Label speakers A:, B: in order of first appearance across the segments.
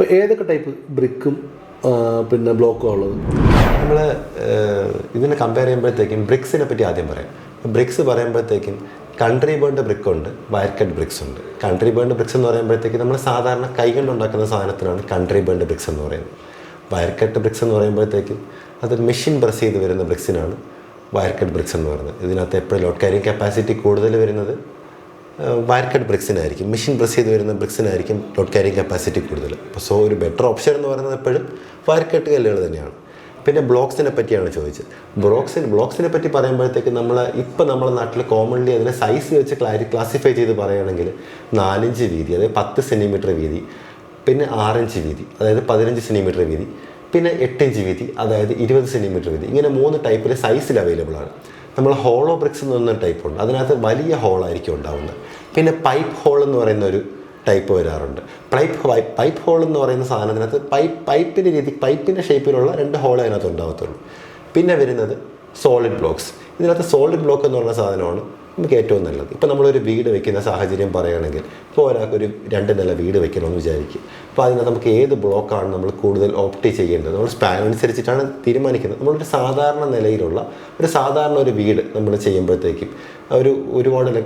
A: അപ്പോൾ ഏതൊക്കെ ടൈപ്പ് ബ്രിക്കും പിന്നെ ബ്ലോക്കും ഉള്ളത്?
B: നമ്മൾ ഇതിനെ കമ്പയർ ചെയ്യുമ്പോഴത്തേക്കും ബ്രിക്സിനെ പറ്റി ആദ്യം പറയാം. ബ്രിക്സ് പറയുമ്പോഴത്തേക്കും കൺട്രി ബേൺഡ് ബ്രിക്ക് ഉണ്ട്, വയർ കട്ട് ബ്രിക്സ് ഉണ്ട്. കൺട്രി ബേൺഡ് ബ്രിക്സ് എന്ന് പറയുമ്പോഴത്തേക്കും നമ്മൾ സാധാരണ കൈകൊണ്ടുണ്ടാക്കുന്ന സാധനത്തിനാണ് കൺട്രി ബേൺഡ് ബ്രിക്സ് എന്ന് പറയുന്നത്. വയർ കട്ട് ബ്രിക്സ് എന്ന് പറയുമ്പോഴത്തേക്കും അത് മെഷീൻ പ്രസ് ചെയ്ത് വരുന്ന ബ്രിക്സിനാണ് വയർ കട്ട് ബ്രിക്സ് എന്ന് പറയുന്നത്. ഇതിനകത്ത് എപ്പോഴും ലോഡ് ക്യാരിങ് കപ്പാസിറ്റി കൂടുതൽ വരുന്നത് വയർ കട്ട് ബ്രിക്സിനായിരിക്കും. മെഷീൻ പ്രസ് ചെയ്ത് വരുന്ന ബ്രിക്സിനായിരിക്കും ലോഡ് ക്യാരിങ് കപ്പാസിറ്റി കൂടുതൽ. അപ്പോൾ ഒരു ബെറ്റർ ഓപ്ഷൻ എന്ന് പറയുന്നത് എപ്പോഴും വയർ കട്ട് കല്ലുകൾ തന്നെയാണ്. പിന്നെ ബ്ലോക്സിനെ പറ്റിയാണ് ചോദിച്ചത്. ബ്ലോക്സിനെ പറ്റി പറയുമ്പോഴത്തേക്ക് ഇപ്പം നമ്മുടെ നാട്ടിൽ കോമൺലി അതിനെ സൈസ് വെച്ച് ക്ലാസിഫൈ ചെയ്ത് പറയുകയാണെങ്കിൽ 4 ഇഞ്ച് വീതി, അതായത് 10 സെൻറ്റിമീറ്റർ വീതി, പിന്നെ 6 ഇഞ്ച് വീതി, അതായത് 15 സെൻറ്റിമീറ്റർ വീതി, പിന്നെ 8 ഇഞ്ച് വീതി, അതായത് 20 സെൻറ്റിമീറ്റർ വീതി. ഇങ്ങനെ 3 ടൈപ്പിൽ സൈസിൽ അവൈലബിൾ ആണ്. നമ്മൾ ഹോളോ ബ്രിക്സ് എന്ന് പറഞ്ഞ ടൈപ്പ് ഉണ്ട്, അതിനകത്ത് വലിയ ഹോളായിരിക്കും ഉണ്ടാവുന്നത്. പിന്നെ പൈപ്പ് ഹോൾ എന്ന് പറയുന്ന ഒരു ടൈപ്പ് വരാറുണ്ട്. പൈപ്പ് ഹോൾ എന്ന് പറയുന്ന സാധനത്തിനകത്ത് പൈപ്പിൻ്റെ ഷേപ്പിലുള്ള 2 ഹോളേ അതിനകത്ത് ഉണ്ടാകത്തുള്ളൂ. പിന്നെ വരുന്നത് സോളിഡ് ബ്ലോക്സ്. ഇതിനകത്ത് സോളിഡ് ബ്ലോക്ക് എന്ന് പറയുന്ന സാധനമാണ് നമുക്ക് ഏറ്റവും നല്ലത്. ഇപ്പോൾ നമ്മളൊരു വീട് വെക്കുന്ന സാഹചര്യം പറയുകയാണെങ്കിൽ, ഇപ്പോൾ ഒരാൾക്കൊരു 2 നില വീട് വെക്കണമെന്ന് വിചാരിക്കും. അപ്പോൾ അതിനകത്ത് നമുക്ക് ഏത് ബ്ലോക്കാണ് നമ്മൾ കൂടുതൽ ഓപ്റ്റ് ചെയ്യേണ്ടത്, നമ്മൾ സ്പാൻ അനുസരിച്ചിട്ടാണ് തീരുമാനിക്കുന്നത്. നമ്മളൊരു സാധാരണ നിലയിലുള്ള ഒരു വീട് നമ്മൾ ചെയ്യുമ്പോഴത്തേക്കും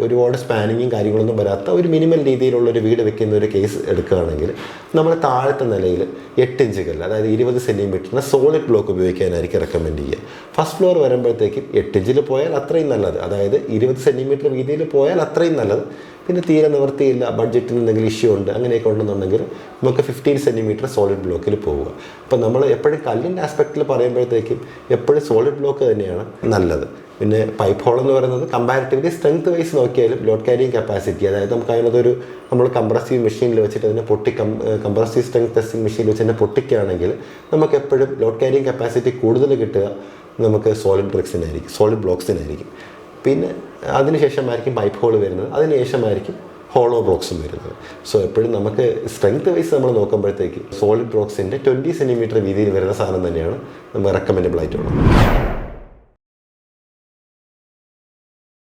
B: ഒരുപാട് സ്പാനിങ്ങും കാര്യങ്ങളൊന്നും വരാത്ത ഒരു മിനിമൽ രീതിയിലുള്ളൊരു വീട് വെക്കുന്ന ഒരു കേസ് എടുക്കുകയാണെങ്കിൽ നമ്മൾ താഴത്തെ നിലയിൽ 8 ഇഞ്ച് കല്ല്, അതായത് 20 സെൻറ്റിമീറ്ററിന് സോളിഡ് ബ്ലോക്ക് ഉപയോഗിക്കാനായിരിക്കും റെക്കമെൻഡ് ചെയ്യുക. ഫസ്റ്റ് ഫ്ലോർ വരുമ്പോഴത്തേക്കും 8 ഇഞ്ചിൽ പോയാൽ അത്രയും നല്ലത്, അതായത് 20 സെൻറ്റിമീറ്റർ വീതിയിൽ പോയാൽ അത്രയും നല്ലത്. പിന്നെ തീരെ നിവൃത്തിയില്ല, ബഡ്ജറ്റിന് എന്തെങ്കിലും ഇഷ്യൂ ഉണ്ട്, അങ്ങനെയൊക്കെ ഉണ്ടെന്നുണ്ടെങ്കിൽ നമുക്ക് 15 സെൻറ്റിമീറ്റർ സോളിഡ് ബ്ലോക്കിൽ പോവുക. അപ്പോൾ നമ്മൾ എപ്പോഴും കല്ലിൻ്റെ ആസ്പെക്റ്റിൽ പറയുമ്പോഴത്തേക്കും എപ്പോഴും സോളിഡ് ബ്ലോക്ക് തന്നെയാണ് നല്ലത്. പിന്നെ പൈപ്പ് ഹോൾ എന്ന് പറയുന്നത് കമ്പാരിറ്റീവ്ലി സ്ട്രെങ്ത് വൈസ് നോക്കിയാലും ലോഡ് ക്യാരിങ് കപ്പാസിറ്റി, അതായത് നമുക്ക് അതിനകത്തൊരു നമ്മൾ കംപ്രസീവ് മെഷീനിൽ വെച്ചിട്ട് അതിനെ കംപ്രസീവ് സ്ട്രെങ്ത് ടെസ്റ്റിംഗ് മെഷീനിൽ വെച്ച് തന്നെ പൊട്ടിക്കുകയാണെങ്കിൽ നമുക്ക് എപ്പോഴും ലോഡ് ക്യാരിങ് കപ്പാസിറ്റി കൂടുതൽ കിട്ടുക നമുക്ക് സോളിഡ് ബ്ലോക്സിനായിരിക്കും. പിന്നെ അതിനുശേഷമായിരിക്കും പൈപ്പ് ഹോൾ വരുന്നത്, അതിനുശേഷമായിരിക്കും ഹോളോ ബ്ലോക്സും വരുന്നത്. സോ എപ്പോഴും നമുക്ക് സ്ട്രെങ്ത് വൈസ് നമ്മൾ നോക്കുമ്പോഴത്തേക്ക് സോളിഡ് ബ്ലോക്സിൻ്റെ 20 സെൻറ്റിമീറ്റർ വീതിയിൽ വരുന്ന സാധനം തന്നെയാണ് നമ്മൾ റെക്കമെൻഡബിൾ ആയിട്ടുള്ളത്.